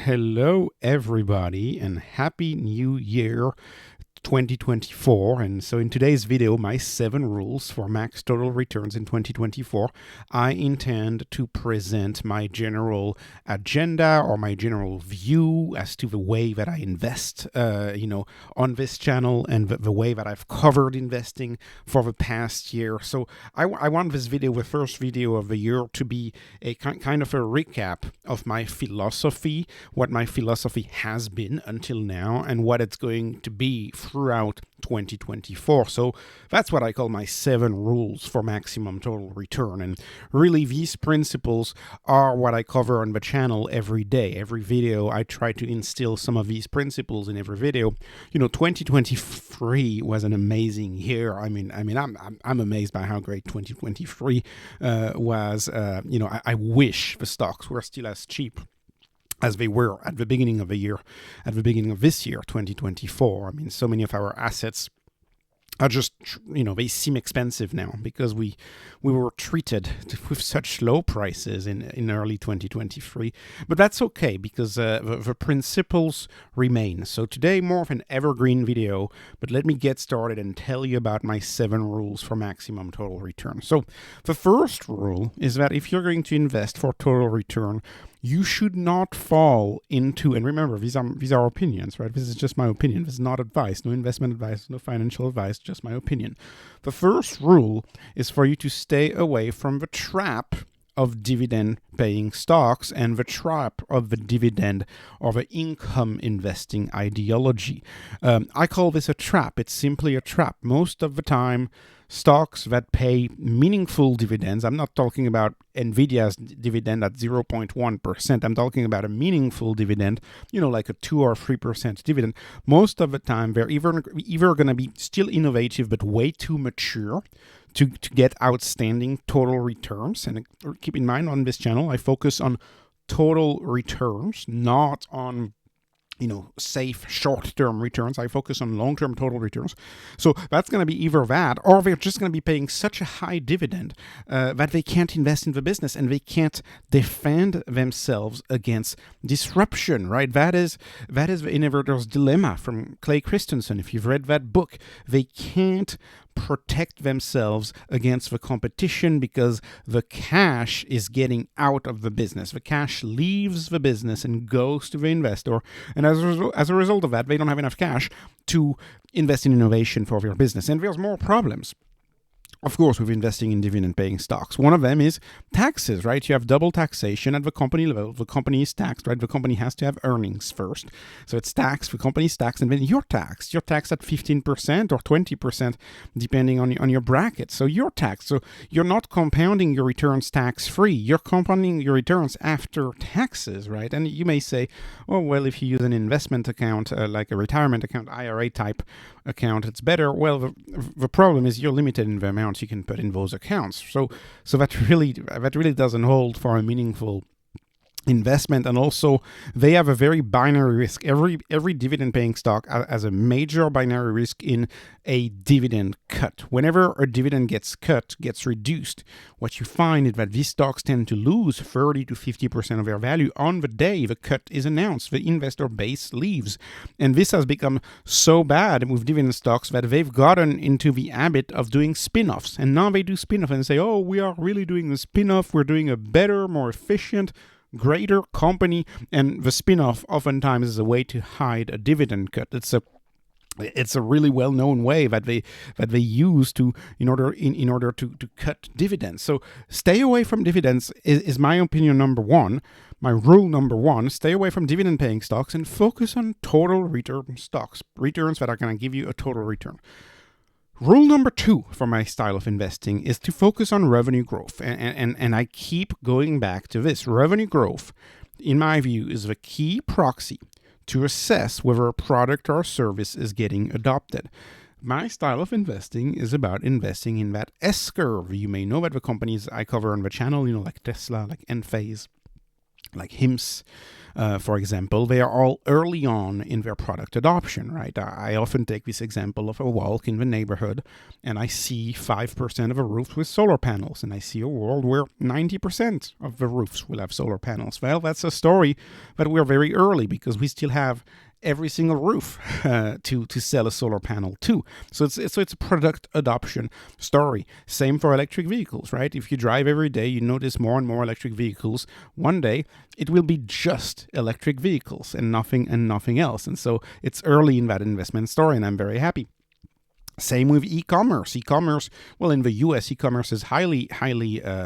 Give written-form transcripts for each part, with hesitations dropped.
Hello, everybody, and Happy New Year 2024. And so in today's video, my 7 rules for max total returns in 2024, I intend to present my general agenda or my general view as to the way that I invest, on this channel, and the way that I've covered investing for the past year. So I want this video, the first video of the year, to be a kind of a recap of my philosophy, what my philosophy has been until now, and what it's going to be throughout 2024. So that's what I call my 7 rules for maximum total return. And really, these principles are what I cover on the channel every day. Every video, I try to instill some of these principles in every video. 2023 was an amazing year. I'm amazed by how great 2023 was. I wish the stocks were still as cheap as they were at the beginning of the year, at the beginning of this year, 2024. So many of our assets are just, they seem expensive now because we were treated with such low prices in early 2023. But that's okay because the principles remain. So today, more of an evergreen video, but let me get started and tell you about my 7 rules for maximum total return. So the first rule is that if you're going to invest for total return, you should not fall into, and remember, these are opinions, right? This is just my opinion. This is not advice, no investment advice, no financial advice, just my opinion. The first rule is for you to stay away from the trap of dividend-paying stocks and the trap of the dividend or the income investing ideology. I call this a trap. It's simply a trap. Most of the time, stocks that pay meaningful dividends, I'm not talking about NVIDIA's dividend at 0.1%, I'm talking about a meaningful dividend, like a 2 or 3% dividend. Most of the time, they're either going to be still innovative but way too mature to get outstanding total returns. And keep in mind, on this channel, I focus on total returns, not on safe short-term returns. I focus on long-term total returns. So that's going to be either that, or they're just going to be paying such a high dividend that they can't invest in the business and they can't defend themselves against disruption, right? That is the innovator's dilemma from Clay Christensen. If you've read that book, they can't protect themselves against the competition because the cash is getting out of the business. The cash leaves the business and goes to the investor. And as a result of that, they don't have enough cash to invest in innovation for their business. And there's more problems, of course, with investing in dividend-paying stocks. One of them is taxes, right? You have double taxation at the company level. The company is taxed, right? The company has to have earnings first. So it's taxed, the company is taxed, and then you're taxed. You're taxed at 15% or 20%, depending on your bracket. So you're taxed. So you're not compounding your returns tax-free. You're compounding your returns after taxes, right? And you may say, oh, well, if you use an investment account, like a retirement account, IRA type account, it's better. Well, the problem is you're limited in the amount you can put in those accounts. So that really doesn't hold for a meaningful investment. And also, they have a very binary risk. Every dividend paying stock has a major binary risk in a dividend cut. Whenever a dividend gets reduced, what you find is that these stocks tend to lose 30 to 50% of their value on the day the cut is announced. The investor base leaves. And this has become so bad with dividend stocks that they've gotten into the habit of doing spin-offs. And now they do spin-off and say, oh, we are really doing the spin-off. We're doing a better, more efficient, greater company, and the spin-off oftentimes is a way to hide a dividend cut. It's a really well-known way that they use in order to cut dividends. So stay away from dividends is my opinion number one. My rule number one: stay away from dividend-paying stocks and focus on total return stocks, returns that are going to give you a total return. Rule number 2 for my style of investing is to focus on revenue growth. And I keep going back to this. Revenue growth, in my view, is the key proxy to assess whether a product or service is getting adopted. My style of investing is about investing in that S-curve. You may know that the companies I cover on the channel, like Tesla, like Enphase, like HIMS, for example, they are all early on in their product adoption, right? I often take this example of a walk in the neighborhood, and I see 5% of a roof with solar panels, and I see a world where 90% of the roofs will have solar panels. Well, that's a story, but we're very early because we still have every single roof to sell a solar panel to. So it's a product adoption story. Same for electric vehicles, right? If you drive every day, you notice more and more electric vehicles. One day, it will be just electric vehicles and nothing else. And so it's early in that investment story, and I'm very happy. Same with e-commerce. E-commerce, well, in the US, e-commerce is highly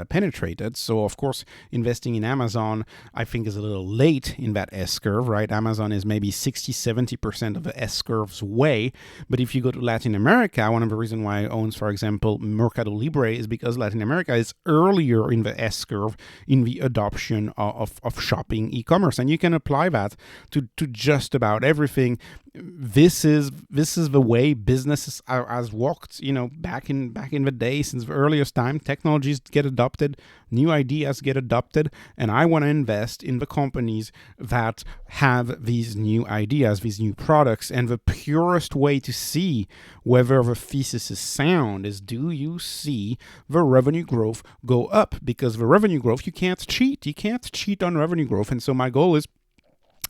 penetrated. So, of course, investing in Amazon, I think, is a little late in that S-curve, right? Amazon is maybe 60-70% of the S-curve's way. But if you go to Latin America, one of the reasons why I own, for example, Mercado Libre is because Latin America is earlier in the S-curve in the adoption of shopping e-commerce. And you can apply that to just about everything. This is the way businesses has worked, back in the day, since the earliest time. Technologies get adopted, new ideas get adopted, and I want to invest in the companies that have these new ideas, these new products. And the purest way to see whether the thesis is sound is, do you see the revenue growth go up? Because the revenue growth, you can't cheat on revenue growth. And so my goal is,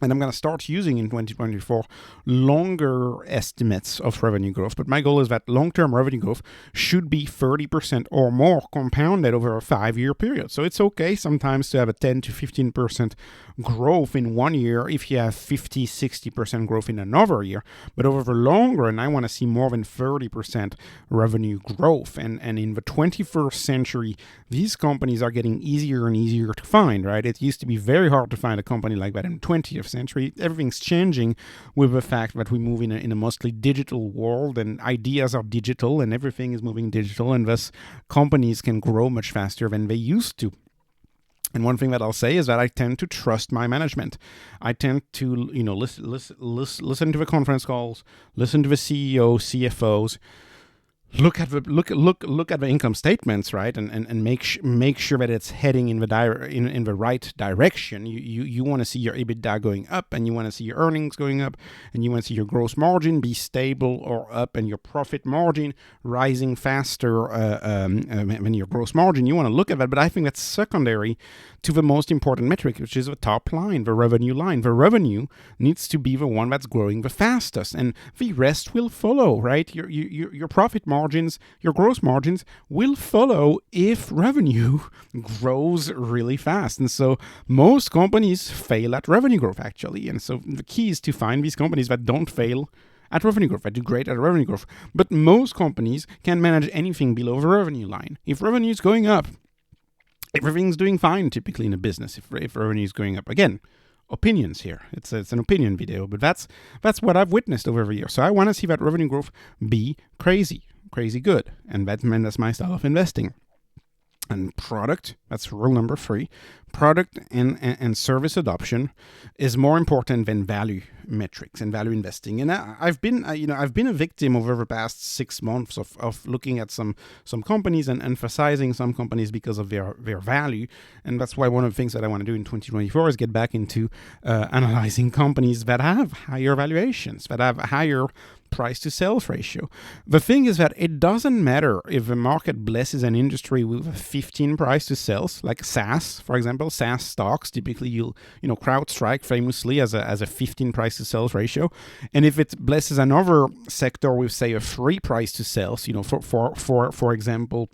and I'm going to start using in 2024 longer estimates of revenue growth. But my goal is that long-term revenue growth should be 30% or more compounded over a 5-year period. So it's okay sometimes to have a 10 to 15% growth in 1 year if you have 50, 60% growth in another year. But over the long run, I want to see more than 30% revenue growth. And in the 21st century, these companies are getting easier and easier to find, right? It used to be very hard to find a company like that in the 20th century. Everything's changing with the fact that we move in a mostly digital world, and ideas are digital, and everything is moving digital, and thus companies can grow much faster than they used to. And one thing that I'll say is that I tend to trust my management. I tend to, listen to the conference calls, listen to the CEO, CFOs, look at the income statements, right, and make sure that it's heading in the right direction. You want to see your EBITDA going up, and you want to see your earnings going up, and you want to see your gross margin be stable or up, and your profit margin rising faster than your gross margin. You want to look at that, but I think that's secondary to the most important metric, which is the top line, the revenue line. The revenue needs to be the one that's growing the fastest, and the rest will follow, right? Your profit margins, your gross margins will follow if revenue grows really fast. And so most companies fail at revenue growth, actually. And so the key is to find these companies that don't fail at revenue growth, that do great at revenue growth. But most companies can manage anything below the revenue line. If revenue is going up, everything's doing fine typically in a business. If revenue is going up, again, opinions here. It's an opinion video, but that's what I've witnessed over the years. So I want to see that revenue growth be crazy good, and that's my style of investing. And product, that's rule number 3. Product and service adoption is more important than value metrics and value investing. And I've been a victim over the past 6 months of looking at some companies and emphasizing some companies because of their value. And that's why one of the things that I want to do in 2024 is get back into analyzing companies that have higher valuations, that have higher price to sales ratio. The thing is that it doesn't matter if the market blesses an industry with a 15 price to sales, like SaaS, for example. SaaS stocks typically, CrowdStrike famously as a 15 price to sales ratio, and if it blesses another sector with, say, a 3 price to sales, for example,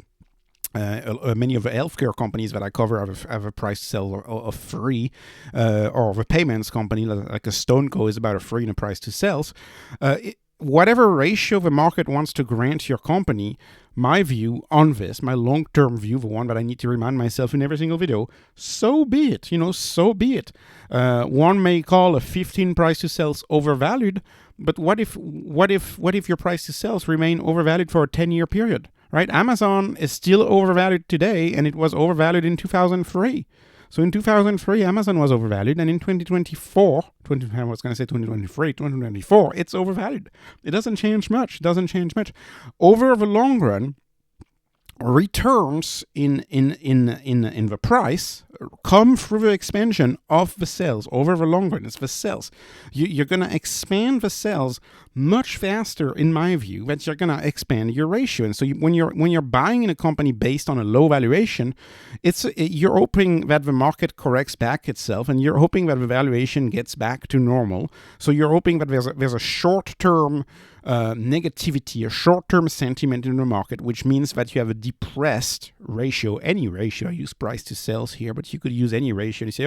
many of the healthcare companies that I cover have a price to sell of 3, or the payments company like a StoneCo is about a 3 in a price to sales. Whatever ratio the market wants to grant your company, my view on this, my long-term view, the one that I need to remind myself in every single video, so be it, so be it. One may call a 15 price to sales overvalued, but what if your price to sales remain overvalued for a 10-year period, right? Amazon is still overvalued today, and it was overvalued in 2003. So in 2003, Amazon was overvalued, and in 2024, it's overvalued. It doesn't change much. Over the long run, returns in the price come through the expansion of the sales over the long run. It's the sales. You're going to expand the sales much faster, in my view, that you're going to expand your ratio. And so when you're buying in a company based on a low valuation, you're hoping that the market corrects back itself, and you're hoping that the valuation gets back to normal. So you're hoping that there's a short-term negativity, a short-term sentiment in the market, which means that you have a depressed ratio, any ratio. I use price to sales here, but you could use any ratio. You say,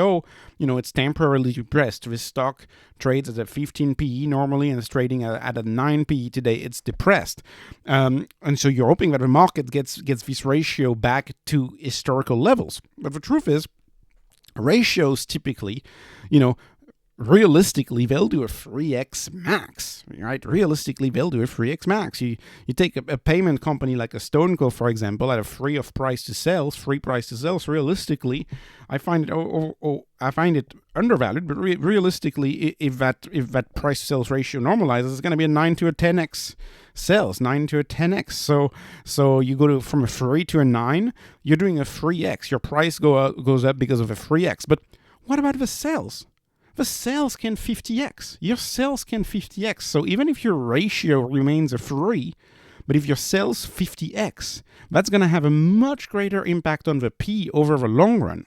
it's temporarily depressed. This stock trades at a 15 PE normally and is trading at a 9 PE today. It's depressed. And so you're hoping that the market gets this ratio back to historical levels. But the truth is, ratios typically, realistically, they'll do a 3x max, right? Realistically, they'll do a 3x max. You take a payment company like a StoneCo, for example, at a free price to sales. Realistically, I find it undervalued. But realistically, if that price to sales ratio normalizes, it's going to be a 9 to a 10x sales, 9 to a 10x. So you go from a 3 to a 9, you're doing a 3x. Your price goes up because of a 3x. But what about the sales? The sales can 50x. Your sales can 50x. So even if your ratio remains a 3, but if your sales 50x, that's going to have a much greater impact on the P over the long run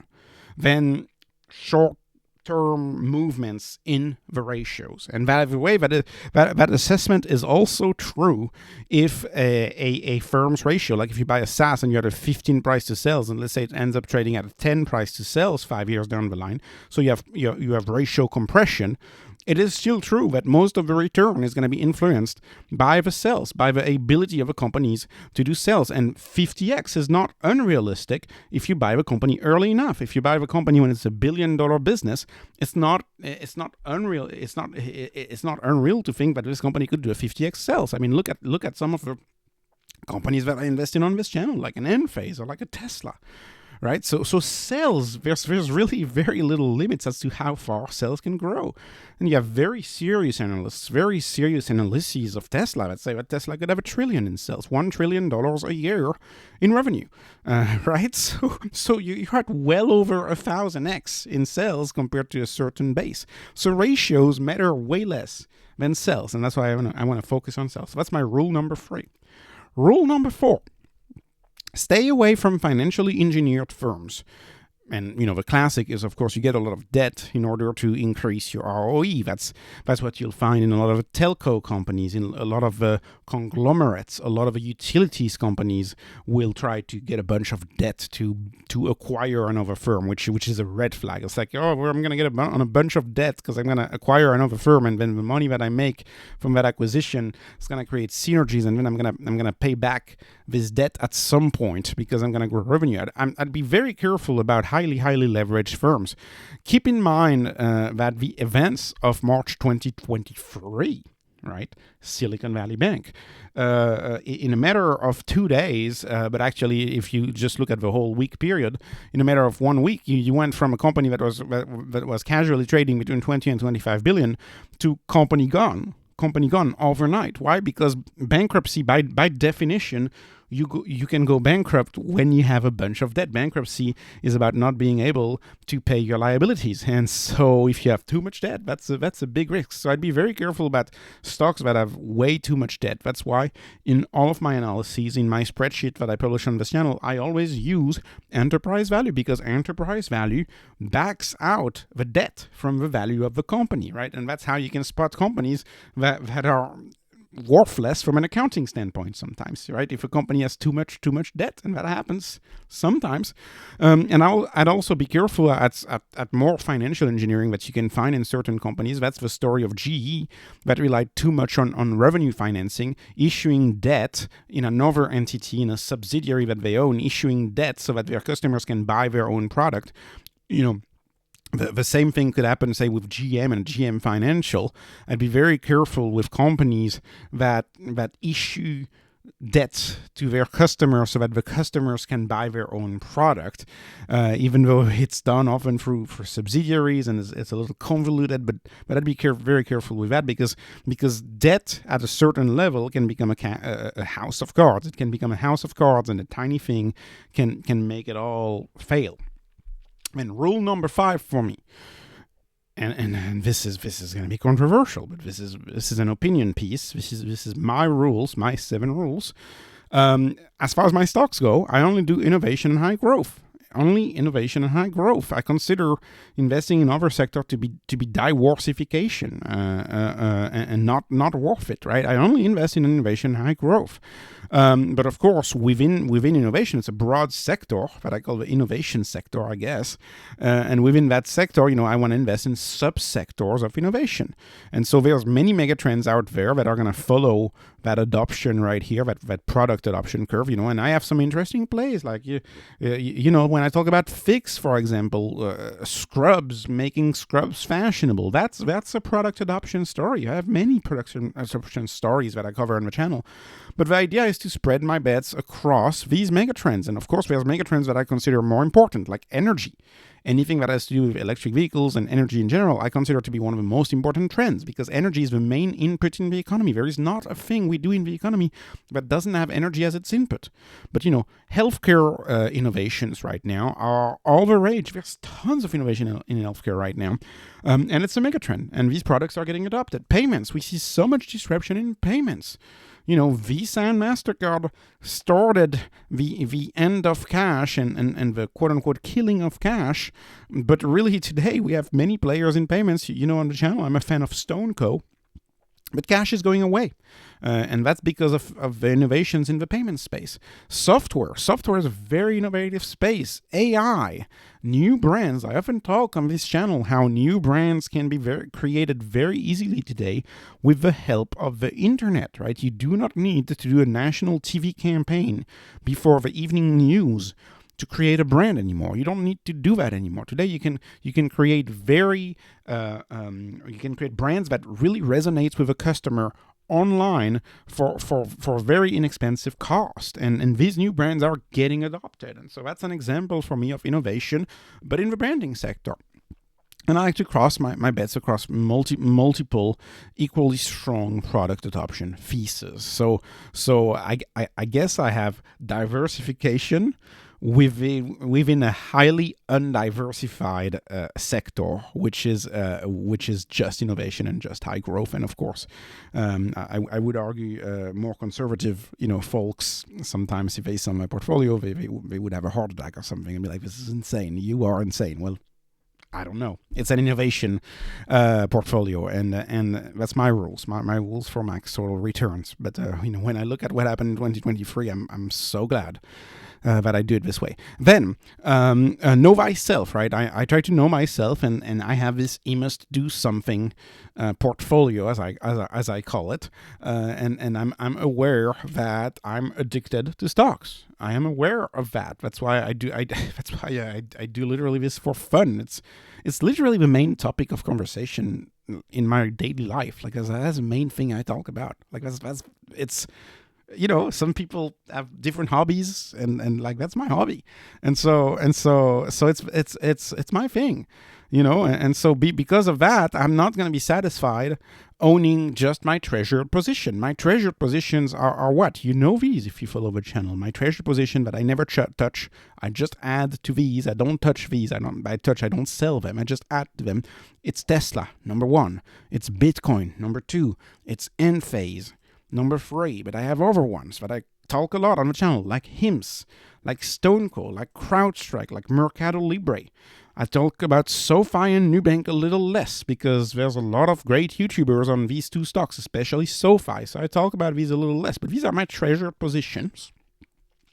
than short-term movements in the ratios. And by the way, that assessment is also true if a firm's ratio, like if you buy a SaaS and you had a 15 price to sales, and let's say it ends up trading at a 10 price to sales 5 years down the line, so you have ratio compression. It is still true that most of the return is going to be influenced by the sales, by the ability of the companies to do sales. And 50x is not unrealistic if you buy the company early enough. If you buy the company when it's $1 billion business, it's not unreal. It's not unreal to think that this company could do a 50x sales. I mean, look at some of the companies that I invest in on this channel, like an Enphase or like a Tesla. Right, so sales, there's really very little limits as to how far sales can grow, and you have very serious analyses of Tesla that say that Tesla could have $1 trillion in sales, $1 trillion a year in revenue, right? So you're at well over 1,000x in sales compared to a certain base. So ratios matter way less than sales, and that's why I want to focus on sales. So that's my rule number 3. Rule number 4. Stay away from financially engineered firms. And, the classic is, of course, you get a lot of debt in order to increase your ROE. That's what you'll find in a lot of telco companies, in a lot of conglomerates, a lot of utilities companies will try to get a bunch of debt to acquire another firm, which is a red flag. It's like, I'm going to get on a bunch of debt because I'm going to acquire another firm, and then the money that I make from that acquisition is going to create synergies, and then I'm going to pay back this debt at some point because I'm going to grow revenue. I'd be very careful about highly leveraged firms. Keep in mind that the events of March 2023, right, Silicon Valley Bank, in a matter of 2 days, but actually if you just look at the whole week period, in a matter of 1 week, you went from a company that was casually trading between 20 and 25 billion to company gone overnight. Why? Because bankruptcy, by definition, you can go bankrupt when you have a bunch of debt. Bankruptcy is about not being able to pay your liabilities, and so if you have too much debt, that's a big risk. So I'd be very careful about stocks that have way too much debt. That's why in all of my analyses, in my spreadsheet that I publish on this channel, I always use enterprise value, because enterprise value backs out the debt from the value of the company, right? And that's how you can spot companies that are worthless from an accounting standpoint sometimes, right? If a company has too much debt, and that happens sometimes. And I'd also be careful at more financial engineering that you can find in certain companies. That's the story of GE, that relied too much on revenue financing, issuing debt in another entity, in a subsidiary that they own, issuing debt so that their customers can buy their own product. The same thing could happen, say, with GM and GM Financial. I'd be very careful with companies that issue debt to their customers so that the customers can buy their own product, even though it's done often through for subsidiaries and it's a little convoluted. But I'd be very careful with that because debt at a certain level can become a house of cards. It can become a house of cards, and a tiny thing can make it all fail. And rule number 5 for me. And this is going to be controversial, but this is an opinion piece. This is my rules, my 7 rules. As far as my stocks go, I only do innovation and high growth. Only innovation and high growth. I consider investing in other sector to be diversification and not worth it. Right? I only invest in innovation and high growth. But of course, within innovation, it's a broad sector that I call the innovation sector, I guess. And within that sector, I want to invest in subsectors of innovation. And so there's many megatrends out there that are going to follow that adoption right here, that product adoption curve. And I have some interesting plays, like when I talk about Fix, for example, scrubs, making scrubs fashionable. That's a product adoption story. I have many product adoption stories that I cover on the channel. But the idea is to spread my bets across these megatrends. And of course, there's megatrends that I consider more important, like energy. Anything that has to do with electric vehicles and energy in general, I consider to be one of the most important trends, because energy is the main input in the economy. There is not a thing we do in the economy that doesn't have energy as its input. But, healthcare innovations right now are all the rage. There's tons of innovation in healthcare right now. And it's a megatrend. And these products are getting adopted. Payments. We see so much disruption in payments. Visa and MasterCard started the end of cash and the quote-unquote killing of cash. But really today we have many players in payments. On the channel, I'm a fan of StoneCo. But cash is going away, and that's because of the innovations in the payment space. Software is a very innovative space. AI, new brands. I often talk on this channel how new brands can be created very easily today with the help of the internet, right? You do not need to do a national TV campaign before the evening news to create a brand anymore. You don't need to do that anymore. Today you can create you can create brands that really resonates with a customer online for very inexpensive cost. And these new brands are getting adopted. And so that's an example for me of innovation, but in the branding sector. And I like to cross my bets across multiple equally strong product adoption theses. So I guess I have diversification within a highly undiversified sector, which is just innovation and just high growth. And of course, I would argue more conservative, folks, sometimes if they saw my portfolio, they would have a heart attack or something and be like, "This is insane. You are insane." Well, I don't know. It's an innovation portfolio, and that's my rules. My rules for max total returns. But when I look at what happened in 2023, I'm so glad that I do it this way. Then know thyself, right? I try to know myself, and I have this "I must do something" portfolio, as I call it, and I'm aware that I'm addicted to stocks. I am aware of that. That's why I do. That's why I do literally this for fun. It's literally the main topic of conversation in my daily life. Like that's the main thing I talk about. Like it's. Some people have different hobbies, and like that's my hobby, and so it's my thing, and so because of that, I'm not going to be satisfied owning just my treasured position. My treasured positions are what? These if you follow the channel. My treasured position that I never touch, I just add to these. I don't touch these. I don't sell them. I just add to them. It's Tesla, number 1. It's Bitcoin, number 2. It's Enphase, number 3, but I have other ones that I talk a lot on the channel, like HIMS, like StoneCo, like CrowdStrike, like Mercado Libre. I talk about SoFi and Nubank a little less because there's a lot of great YouTubers on these two stocks, especially SoFi. So I talk about these a little less, but these are my treasured positions.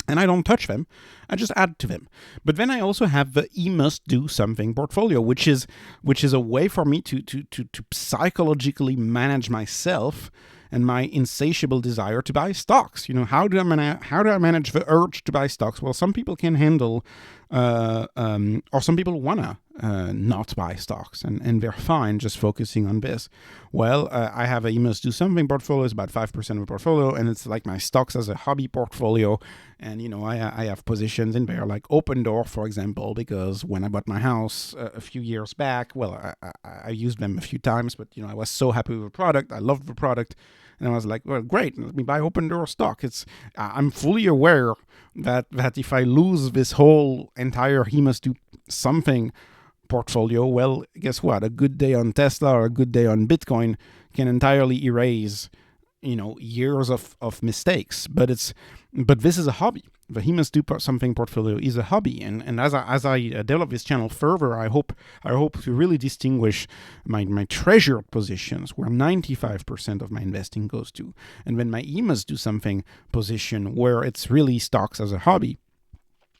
And I don't touch them. I just add to them. But then I also have the "I must do something" portfolio, which is a way for me to psychologically manage myself and my insatiable desire to buy stocks. How do I manage the urge to buy stocks? Well, some people can handle, or some people wanna not buy stocks, and they're fine just focusing on this. Well, I have a You Must Do Something portfolio. It's about 5% of the portfolio, and it's like my stocks as a hobby portfolio. And I have positions in there like Open Door, for example, because when I bought my house a few years back, well, I used them a few times, but I was so happy with the product. I loved the product, and I was like, well, great, let me buy Open Door stock. I'm fully aware that if I lose this whole entire He Must Do Something portfolio, well, guess what? A good day on Tesla or a good day on Bitcoin can entirely erase years of mistakes. But this is a hobby. The He Must Do Something portfolio is a hobby, and as I develop this channel further, I hope to really distinguish my treasured positions, where 95% of my investing goes to, and then my He Must Do Something position, where it's really stocks as a hobby.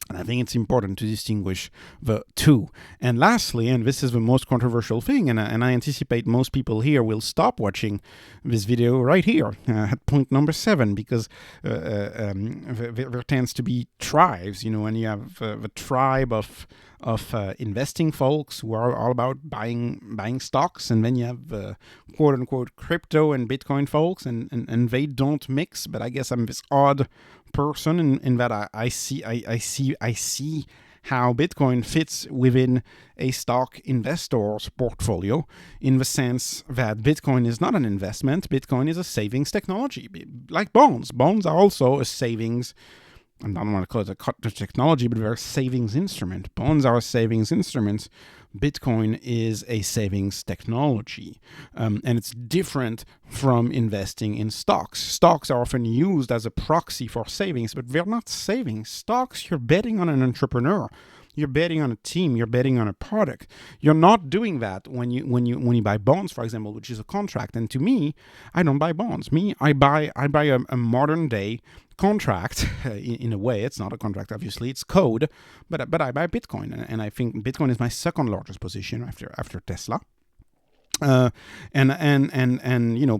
And I think it's important to distinguish the two. And lastly, and this is the most controversial thing, and I anticipate most people here will stop watching this video right here at point number 7, because there tends to be tribes, and you have the tribe of investing folks who are all about buying stocks, and then you have the quote unquote crypto and Bitcoin folks, and they don't mix. But I guess I'm this odd person in that I see how Bitcoin fits within a stock investor's portfolio, in the sense that Bitcoin is not an investment. Bitcoin is a savings technology, like bonds. Bonds are also a savings, I don't want to call it a cottage technology, but they're a savings instrument. Bonds are a savings instrument. Bitcoin is a savings technology. And it's different from investing in stocks. Stocks are often used as a proxy for savings, but they're not savings. Stocks, you're betting on an entrepreneur. You're betting on a team. You're betting on a product. You're not doing that when you buy bonds, for example, which is a contract. And to me, I don't buy bonds. I buy a modern day contract. In a way, it's not a contract. Obviously, it's code. But I buy Bitcoin, and I think Bitcoin is my second largest position after Tesla. And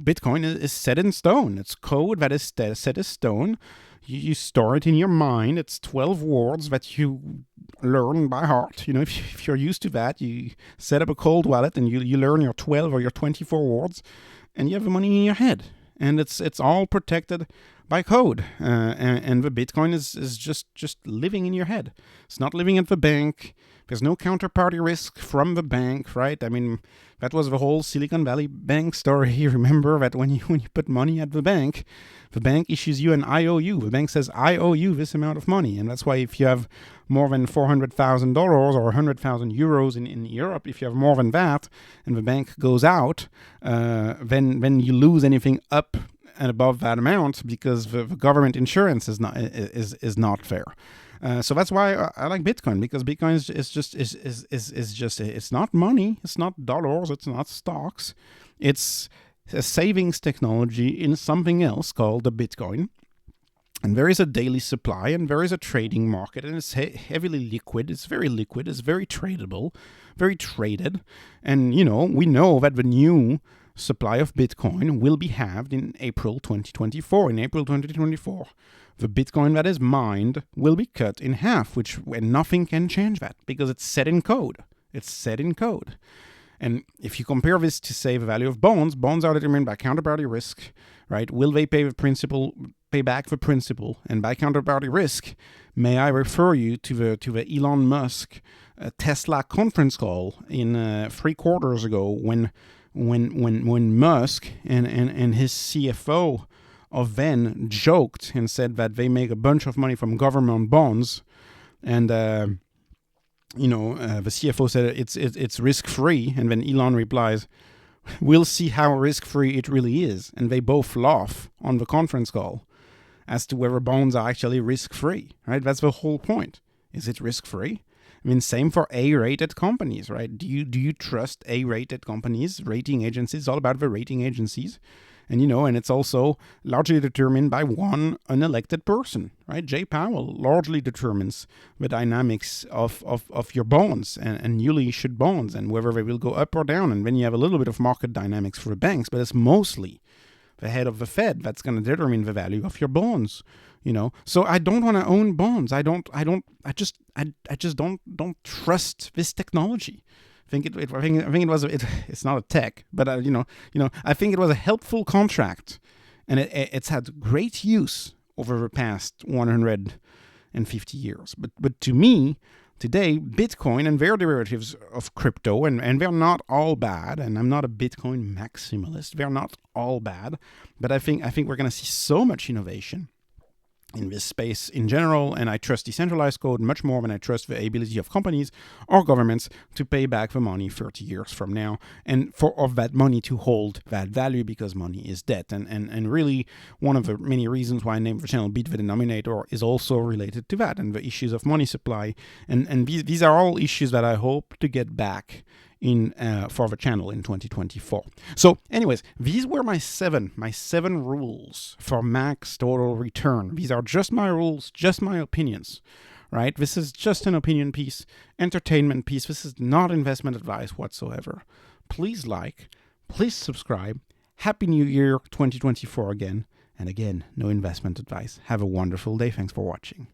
Bitcoin is set in stone. It's code that is set in stone. You store it in your mind. It's 12 words that you learn by heart. If you're used to that, you set up a cold wallet and you learn your 12 or your 24 words, and you have the money in your head. And it's all protected by code. And the Bitcoin is just living in your head. It's not living at the bank. There's no counterparty risk from the bank, right? I mean, that was the whole Silicon Valley Bank story. Remember that when you put money at the bank issues you an IOU. The bank says, I owe you this amount of money. And that's why if you have more than $400,000 or 100,000 euros in Europe, if you have more than that, and the bank goes out, then you lose anything up and above that amount, because the government insurance is not fair. So that's why I like Bitcoin, because Bitcoin is just it's not money, it's not dollars, it's not stocks, it's a savings technology in something else called the Bitcoin. And there is a daily supply, and there is a trading market, and it's heavily liquid. It's very liquid. It's very tradable, very traded. And we know that the new supply of Bitcoin will be halved in April 2024. In April 2024, the Bitcoin that is mined will be cut in half, and nothing can change that, because it's set in code. It's set in code. And if you compare this to, say, the value of bonds are determined by counterparty risk, right? Will they pay back the principal? And by counterparty risk, may I refer you to the Elon Musk Tesla conference call in 3 quarters ago, when Musk and his CFO of then joked and said that they make a bunch of money from government bonds, and the CFO said it's risk-free, and then Elon replies, "We'll see how risk-free it really is." And they both laugh on the conference call as to whether bonds are actually risk-free, right? That's the whole point. Is it risk-free? I mean, same for A-rated companies, right? Do you trust A-rated companies? Rating agencies, all about the rating agencies. And, and it's also largely determined by one unelected person, right? Jay Powell largely determines the dynamics of your bonds and newly issued bonds, and whether they will go up or down. And then you have a little bit of market dynamics for the banks, but it's mostly the head of the Fed that's going to determine the value of your bonds. So I don't want to own bonds. I just don't trust this technology. I think it's not a tech, but I think it was a helpful contract, and it's had great use over the past 150 years. But to me, today, Bitcoin and their derivatives of crypto, and they're not all bad, and I'm not a Bitcoin maximalist, they're not all bad, but I think we're going to see so much innovation in this space in general, and I trust decentralized code much more than I trust the ability of companies or governments to pay back the money 30 years from now, and of that money to hold that value, because money is debt. And really, one of the many reasons why I named the channel Beat the Denominator is also related to that, and the issues of money supply. And these are all issues that I hope to get back in for the channel in 2024. So anyways, these were my seven rules for max total return. These are just my rules, just my opinions, right? This is just an opinion piece, entertainment piece. This is not investment advice whatsoever. Please please subscribe. Happy New Year 2024 again. And again, no investment advice. Have a wonderful day. Thanks for watching.